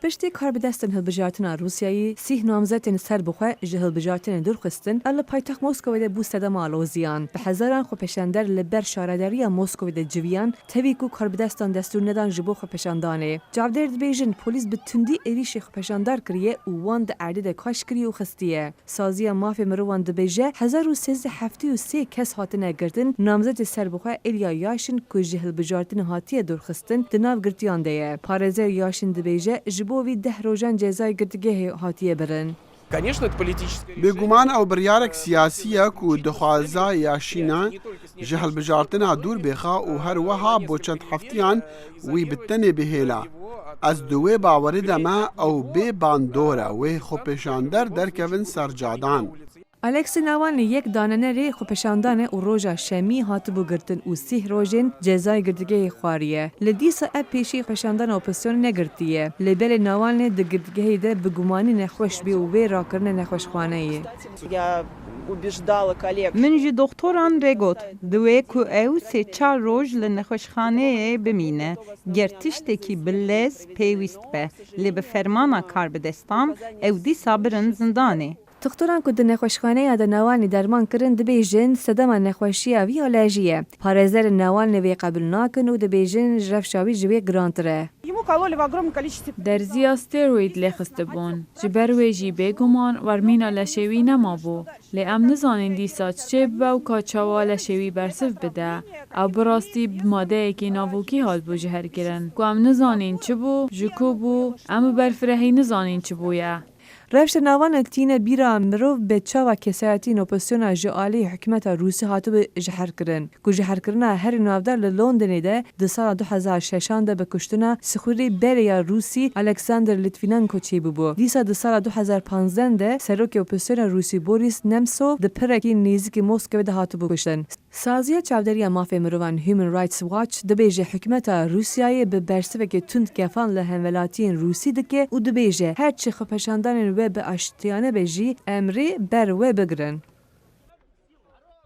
پشتی کاربدستن هلبجارتنا روسیایی سیح نامزدین سر بخواه جه هلبجارتن درخستن الا پایتخت مسکو ده بوست ده مالوزیان به هزاران خو پشندر لبر شارداری مسکو ده جویان تویکو کاربدستان دستور ندان جبو خو پشندانه جابدر بیژن پلیس به تندی ایریش خو پشندار کریه و وان ده عرده ده کاش کری و خستیه سازی مافی مروان ده بیجه 1373 کس هاتنه گردن نامزد سر بخواه الیا یاشن که جه هلبجارتن هاتیه درخستن ده ناو گرتیان ده پارزه یاشن ده بیجه بوی 10 روزان جزای گرتگه هاتیه برن. بگومان او بریارک سیاسیه که دخوازا یاشینا جهل بجارتنا دور بخا و هر وها بو چند هفتیان وی بتنه بهیلا. از دوی باورده ما او بی باندوره وی خوپشاندر در کون سرجادان. الکسی ناوالنی یک دانه ری خوپشاندانه و روژا شمی هات بو گرتن و 30 روزین جزای گرتگه خواریه. لدیسا اب پیشی خوپشاندان اپوزیسیون نگرتیه. لبل ناوالنی ده گرتگه ده بگمانی نخوش بی و وی راکرن نخوش خانه ایه. من جی دکتران رگوت دوی که او 3-4 روز لنخوشخانه بمینه گرتشته کی بلز پیوست به لب فرمانا کاربدستان او دی صابرن زندانه. دکتران که نخوشخانه یا نوانی درمان کردن دبیجن صدام نخوشی وی آلرژیه. پارزر نوان وی قبول نکن و دبیجن جرفشاوی جوی گرانتره. درزی استروید لخسته بون. جبروی جی بگمان ورمینا لشوی نما بو. لام نزانین دیسا چه باو کاچاوا لشوی برسف بده. او براستی ماده که ناوکی حال بو جهر کرن. کو ام نزانین چه بو جکو بو ام برفرهی نزانین چه بویا. رفت نوان تینه بیرا مروف به چاوا کسایتی نوپسیونا جوالی حکمت روسی هاتو به جهر کرن. کو جهر کرنا هر نوادر لندن ده در سال 2006 ده به کشتنا سخوری بریا روسی الکساندر لیتویننکو چی بو. دیسا در سال 2015 ده سروک اپوزیسیون روسی بوریس نمسوف ده پرکی نیزی مسکو ده هاتو بکشتن. سازی چاودری مافی مروان هیومن رایتس واچ ده بیجه حکمت روسیایی به برسوه که تند گفان لهمولاتین روسی دکه و ده بیجه هر چی خپشاندن و به اشتیانه بجی امری بر و بگرن.